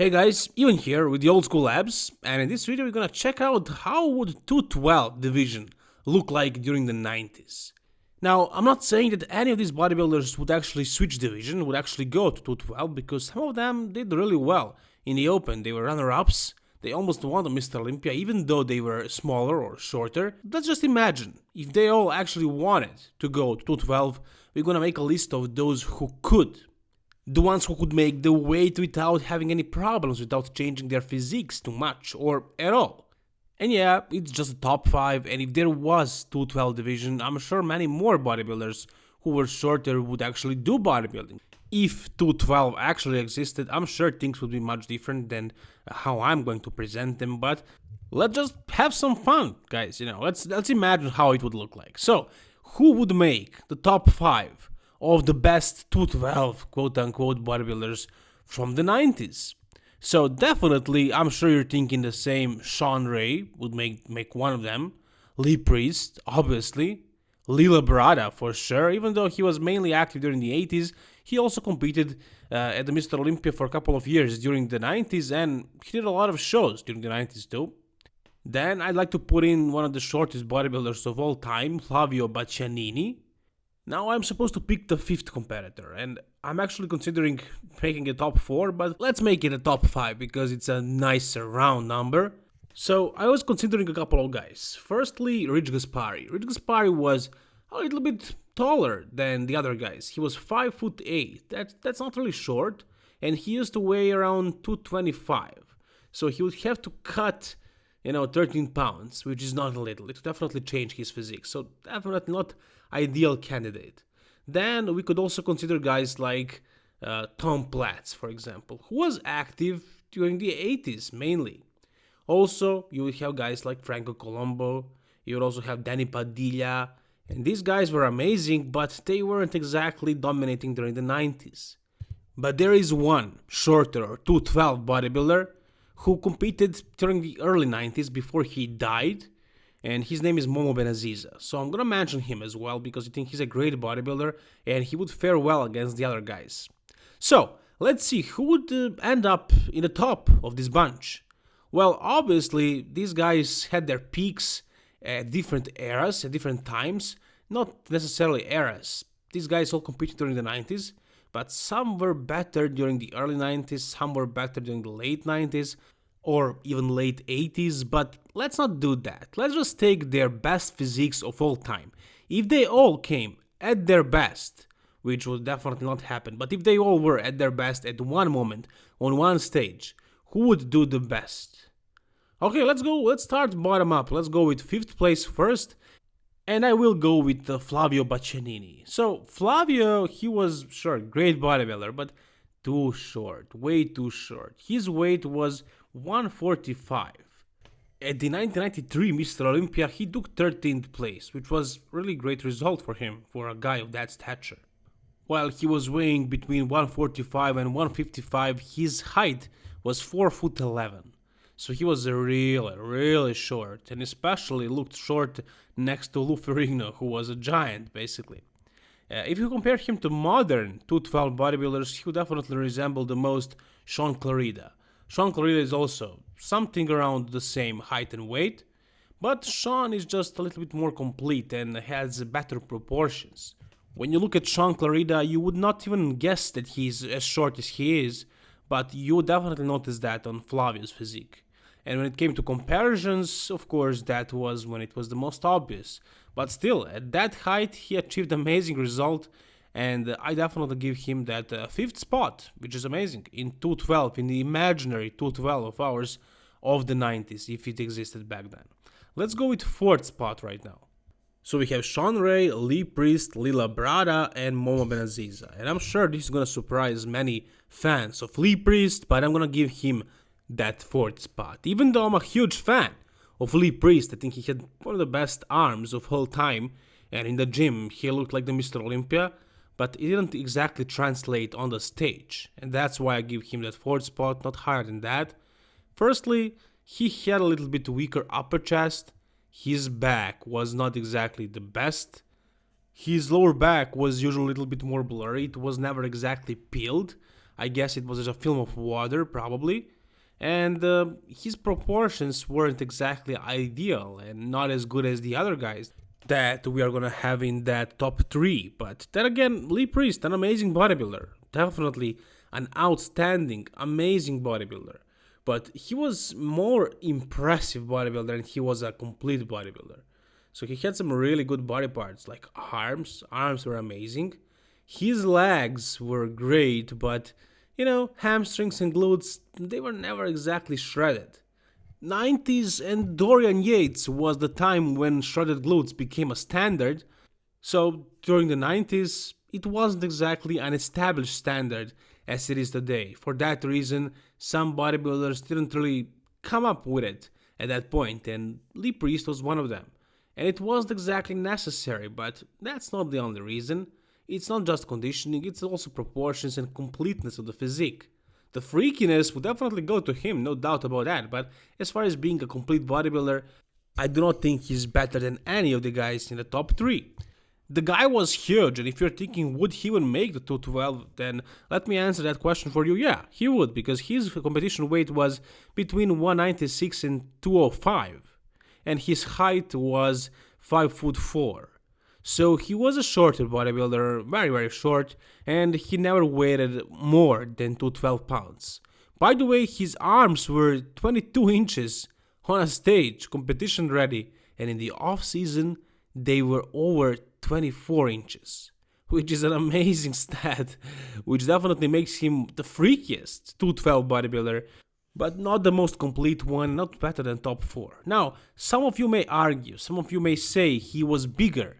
Hey guys, Ivan here with the Old School Labs, and in this video we're gonna check out how would 212 division look like during the 90s. Now, I'm not saying that any of these bodybuilders would actually switch division, would actually go to 212, because some of them did really well in the open. They were runner-ups, they almost won the Mr. Olympia even though they were smaller or shorter. Let's just imagine, if they all actually wanted to go to 212, we're gonna make a list of those who could. The ones who could make the weight without having any problems, without changing their physiques too much or at all. And yeah, it's just a top 5, and if there was 212 division, I'm sure many more bodybuilders who were shorter would actually do bodybuilding. If 212 actually existed, I'm sure things would be much different than how I'm going to present them, but let's just have some fun, guys, let's imagine how it would look like. So, who would make the top 5 of the best 212 quote-unquote bodybuilders from the 90s? So definitely, I'm sure you're thinking the same. Shawn Ray would make one of them. Lee Priest, obviously. Libor for sure. Even though he was mainly active during the 80s, he also competed at the Mr. Olympia for a couple of years during the 90s, and he did a lot of shows during the 90s too. Then I'd like to put in one of the shortest bodybuilders of all time, Flavio Baccianini. Now I'm supposed to pick the 5th competitor, and I'm actually considering making a top 4, but let's make it a top 5 because it's a nicer round number. So I was considering a couple of guys. Firstly, Rich Gaspari. Rich Gaspari was a little bit taller than the other guys. He was 5'8". That's not really short, and he used to weigh around 225. So he would have to cut 13 pounds, which is not little. It would definitely change his physique. So definitely not ideal candidate. Then we could also consider guys like Tom Platz, for example, who was active during the 80s mainly. Also, you would have guys like Franco Colombo, you would also have Danny Padilla, and these guys were amazing, but they weren't exactly dominating during the 90s. But there is one shorter or 212 bodybuilder who competed during the early 90s before he died, and his name is Mohammed Aziza. So I'm gonna mention him as well because I think he's a great bodybuilder and he would fare well against the other guys. So let's see who would end up in the top of this bunch. Well, obviously these guys had their peaks at different eras, at different times, not necessarily eras. These guys all competed during the 90s, but some were better during the early 90s, some were better during the late 90s, or even late 80s, but let's not do that. Let's just take their best physiques of all time. If they all came at their best, which would definitely not happen, but if they all were at their best at one moment, on one stage, who would do the best? Okay, let's start bottom up. Let's go with 5th place first, and I will go with Flavio Baccianini. So Flavio, he was, sure, great bodybuilder, but too short, way too short. His weight was 145. At the 1993 Mr. Olympia, he took 13th place, which was really great result for him, for a guy of that stature. While he was weighing between 145 and 155, his height was 4'11". So he was really short, and especially looked short next to Lou Ferrigno, who was a giant, basically. If you compare him to modern 212 bodybuilders, he would definitely resemble the most Shawn Clarida. Shawn Clarida is also something around the same height and weight, but Shawn is just a little bit more complete and has better proportions. When you look at Shawn Clarida, you would not even guess that he's as short as he is, but you would definitely notice that on Flavio's physique. And when it came to comparisons, of course, that was when it was the most obvious. But still, at that height, he achieved amazing result, and I definitely give him that 5th spot, which is amazing, in 212, in the imaginary 212 of ours of the 90s, if it existed back then. Let's go with 4th spot right now. So we have Shawn Ray, Lee Priest, Lila Brada, and Mohammed Aziza. And I'm sure this is gonna surprise many fans of Lee Priest, but I'm gonna give him that 4th spot. Even though I'm a huge fan of Lee Priest, I think he had one of the best arms of all time, and in the gym he looked like the Mr. Olympia, but it didn't exactly translate on the stage, and that's why I give him that 4th spot, not higher than that. Firstly, he had a little bit weaker upper chest, his back was not exactly the best, his lower back was usually a little bit more blurry, it was never exactly peeled. I guess it was just a film of water, probably. And his proportions weren't exactly ideal and not as good as the other guys that we are gonna have in that top three. But then again, Lee Priest, an amazing bodybuilder, definitely an outstanding, amazing bodybuilder. But he was more impressive bodybuilder and he was a complete bodybuilder. So he had some really good body parts like arms. Arms were amazing. His legs were great, but hamstrings and glutes, they were never exactly shredded. 90s and Dorian Yates was the time when shredded glutes became a standard. So during the 90s, it wasn't exactly an established standard as it is today. For that reason, some bodybuilders didn't really come up with it at that point, and Lee Priest was one of them. And it wasn't exactly necessary, but that's not the only reason. It's not just conditioning, it's also proportions and completeness of the physique. The freakiness would definitely go to him, no doubt about that, but as far as being a complete bodybuilder, I do not think he's better than any of the guys in the top 3. The guy was huge, and if you're thinking would he even make the 212, then let me answer that question for you. Yeah, he would, because his competition weight was between 196 and 205, and his height was 5'4". So he was a shorter bodybuilder, very very short, and he never weighted more than 212 pounds. By the way, his arms were 22 inches on a stage, competition ready, and in the off season they were over 24 inches, which is an amazing stat, which definitely makes him the freakiest 212 bodybuilder, but not the most complete one, not better than top 4. Now, some of you may argue, some of you may say he was bigger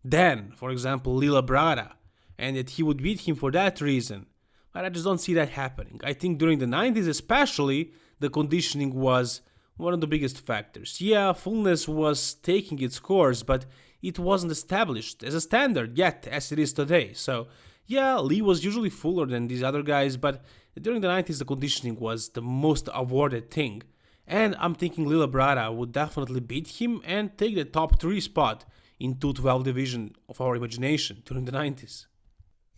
than, for example, Lila Brada, and that he would beat him for that reason, but I just don't see that happening. I think during the 90s especially, the conditioning was one of the biggest factors. Yeah, fullness was taking its course, but it wasn't established as a standard yet as it is today. So yeah, Lee was usually fuller than these other guys, but during the 90s the conditioning was the most awarded thing. And I'm thinking Lila Brada would definitely beat him and take the top 3 spot in 212 division of our imagination during the 90s.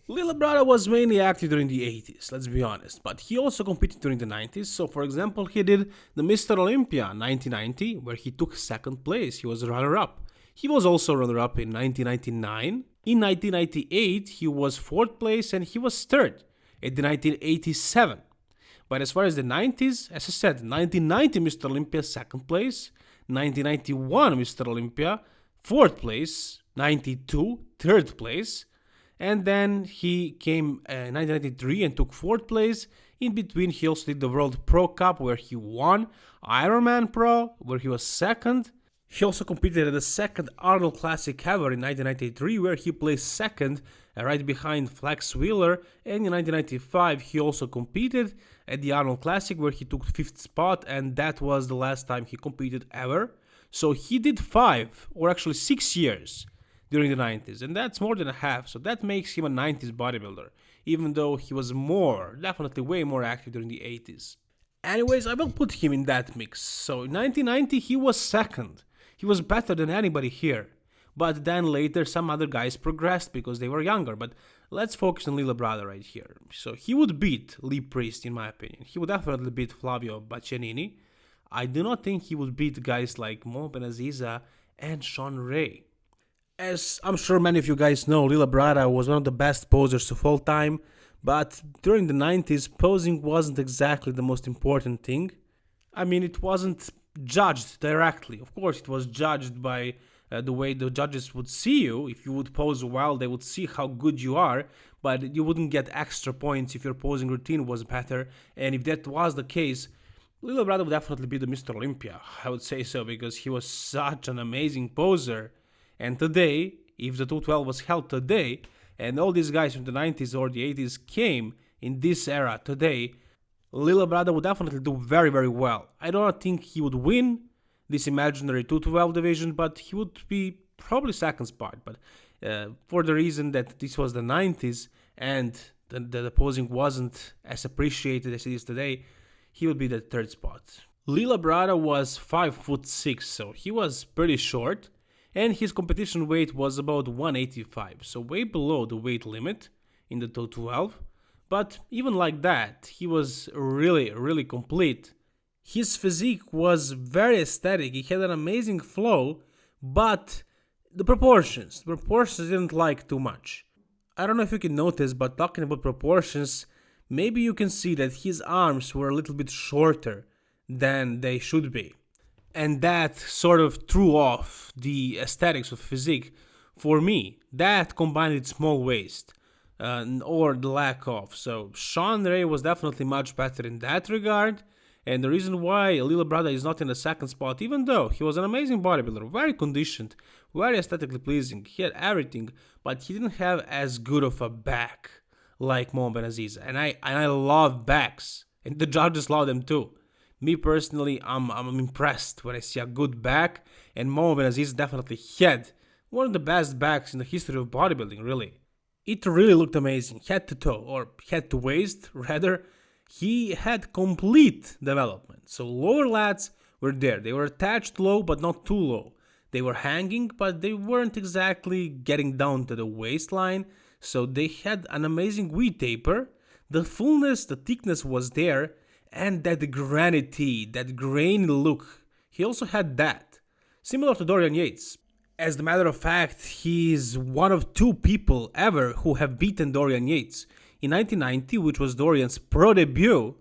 Lila Brada was mainly active during the 80s, let's be honest, but he also competed during the 90s. So for example, he did the Mr. Olympia 1990, where he took 2nd place, he was a runner-up. He was also runner-up in 1999. In 1998, he was 4th place and he was 3rd at the 1987. But as far as the 90s, as I said, 1990 Mr. Olympia 2nd place, 1991 Mr. Olympia 4th place, 92 3rd place, and then he came in 1993 and took 4th place. In between, he also did the World Pro Cup where he won, Ironman Pro where he was 2nd. He also competed at the 2nd Arnold Classic ever in 1993 where he placed 2nd right behind Flex Wheeler, and in 1995 he also competed at the Arnold Classic where he took 5th spot, and that was the last time he competed ever. So he did 5 or actually 6 years during the 90s, and that's more than a half, so that makes him a 90s bodybuilder, even though he was definitely way more active during the 80s. Anyways, I will put him in that mix. So in 1990 he was 2nd. He was better than anybody here. But then later some other guys progressed because they were younger. But let's focus on Lila Brada right here. So he would beat Lee Priest in my opinion. He would definitely beat Flavio Baccianini. I do not think he would beat guys like Mohammed Aziza and Shawn Ray. As I'm sure many of you guys know, Lila Brada was one of the best posers of all time. But during the 90s, posing wasn't exactly the most important thing. I mean, it wasn't judged directly. Of course, it was judged by the way the judges would see you. If you would pose well, they would see how good you are, but you wouldn't get extra points if your posing routine was better. And if that was the case, Lila Brada would definitely be the Mr. Olympia. I would say so because he was such an amazing poser. And today, if the 212 was held today, and all these guys from the 90s or the 80s came in this era today, Lila Brada would definitely do very, very well. I don't think he would win this imaginary 212 division, but he would be probably 2nd spot. But for the reason that this was the 90s and the posing wasn't as appreciated as it is today, he would be the 3rd spot. Lila Brada was 5'6", so he was pretty short, and his competition weight was about 185, so way below the weight limit in the 212. But even like that, he was really complete. His physique was very aesthetic, he had an amazing flow, but the proportions didn't like too much. I don't know if you can notice, but talking about proportions, maybe you can see that his arms were a little bit shorter than they should be. And that sort of threw off the aesthetics of physique for me. That combined with small waist, or the lack of. So Shawn Ray was definitely much better in that regard. And the reason why Lil Brother is not in the second spot, even though he was an amazing bodybuilder, very conditioned, very aesthetically pleasing, he had everything, but he didn't have as good of a back like Mohammed Aziza. And I love backs, and the judges love them too. Me personally, I'm impressed when I see a good back, and Mohammed Aziz definitely had one of the best backs in the history of bodybuilding, really. It really looked amazing, head to toe, or head to waist, rather. He had complete development. So lower lats were there. They were attached low, but not too low. They were hanging, but they weren't exactly getting down to the waistline. So they had an amazing V taper. The fullness, the thickness was there, and that granity, that grainy look, he also had that. Similar to Dorian Yates. As a matter of fact, he's one of two people ever who have beaten Dorian Yates. In 1990, which was Dorian's pro debut,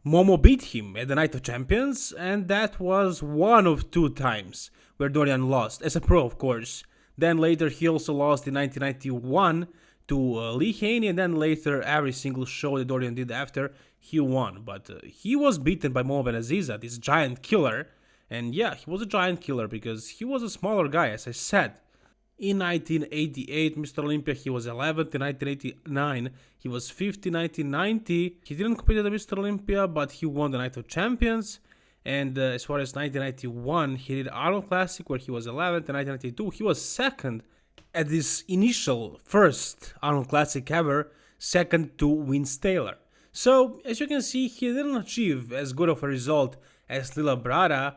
Momo beat him at the Night of Champions, and that was one of two times where Dorian lost, as a pro of course. Then later he also lost in 1991 to Lee Haney, and then later every single show that Dorian did after, he won. But he was beaten by Mohammed Aziza, this giant killer, and yeah, he was a giant killer because he was a smaller guy, as I said. In 1988, Mr. Olympia, he was 11th. In 1989, he was 5th. In 1990, he didn't compete at the Mr. Olympia, but he won the Night of Champions. And as far as 1991, he did Arnold Classic, where he was 11th. In 1992, he was 2nd at this initial first Arnold Classic ever, 2nd to Vince Taylor. So, as you can see, he didn't achieve as good of a result as Lil Brada,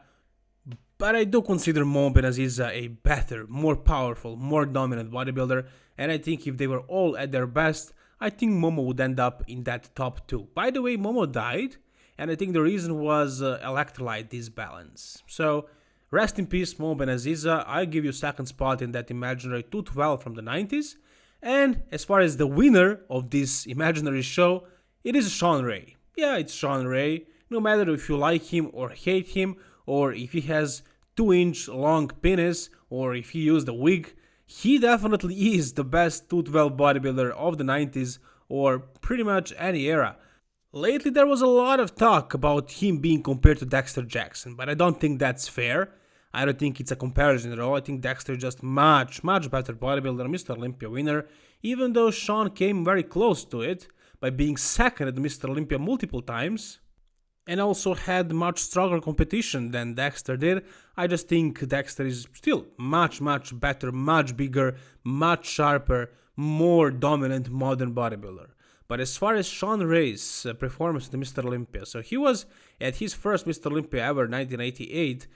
but I do consider Mohammed Aziza a better, more powerful, more dominant bodybuilder, and I think if they were all at their best, I think Momo would end up in that top 2. By the way, Momo died, and I think the reason was electrolyte disbalance. So, rest in peace, Mohammed Aziza. I give you second spot in that imaginary 212 from the 90s. And as far as the winner of this imaginary show, it is Shawn Ray. Yeah, it's Shawn Ray. No matter if you like him or hate him, or if he has 2-inch long penis, or if he used a wig, he definitely is the best 212 bodybuilder of the 90s, or pretty much any era. Lately there was a lot of talk about him being compared to Dexter Jackson, but I don't think that's fair. I don't think it's a comparison at all. I think Dexter is just much better bodybuilder, Mr. Olympia winner, even though Shawn came very close to it by being second at Mr. Olympia multiple times, and also had much stronger competition than Dexter did. I just think Dexter is still much better, much bigger, much sharper, more dominant modern bodybuilder. But as far as Shawn Ray's performance at Mr. Olympia, so he was at his first Mr. Olympia ever, 1988,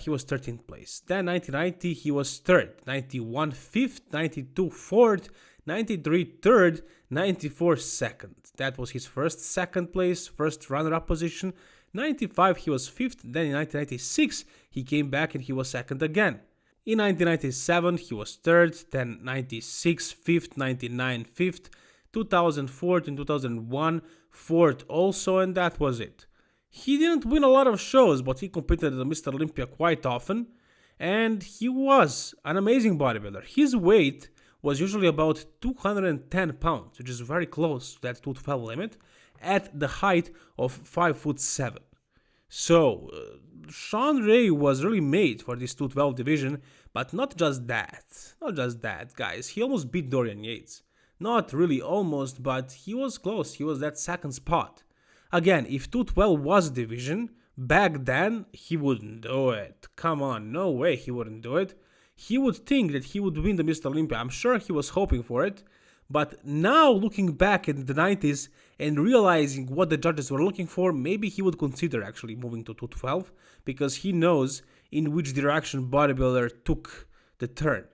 he was 13th place. Then 1990, he was 3rd, 91 5th, 92 4th, 93 3rd, 94 2nd. That was his first second place, first runner-up position. 95 he was 5th, then in 1996 he came back and he was 2nd again. In 1997 he was 3rd, then 96 5th, 99 5th, 2004 and 2001 4th also, and that was it. He didn't win a lot of shows, but he competed at Mr. Olympia quite often, and he was an amazing bodybuilder. His weight was usually about 210 pounds, which is very close to that 212 limit, at the height of 5'7". So, Shawn Ray was really made for this 212 division, but not just that, guys. He almost beat Dorian Yates. Not really almost, but he was close. He was that second spot. Again, if 212 was a division, back then, he wouldn't do it. Come on, no way he wouldn't do it. He would think that he would win the Mr. Olympia. I'm sure he was hoping for it. But now, looking back at the 90s and realizing what the judges were looking for, maybe he would consider actually moving to 212, because he knows in which direction bodybuilder took the turn,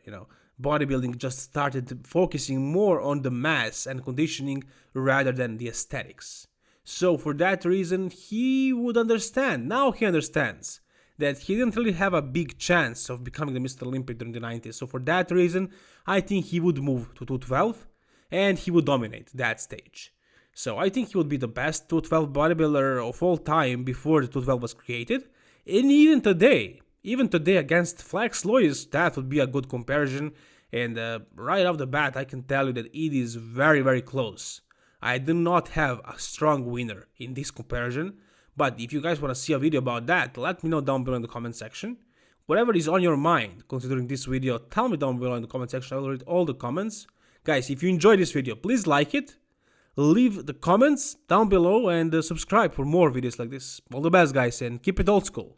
Bodybuilding just started focusing more on the mass and conditioning rather than the aesthetics. So for that reason, he would understand. Now he understands that he didn't really have a big chance of becoming the Mr. Olympic during the 90s. So for that reason, I think he would move to 212 and he would dominate that stage. So I think he would be the best 212 bodybuilder of all time before the 212 was created. And even today against Flex Lois, that would be a good comparison. And right off the bat, I can tell you that it is very, very close. I do not have a strong winner in this comparison. But if you guys want to see a video about that, let me know down below in the comment section. Whatever is on your mind considering this video, tell me down below in the comment section. I will read all the comments. Guys, if you enjoyed this video, please like it. Leave the comments down below and subscribe for more videos like this. All the best, guys, and keep it old school.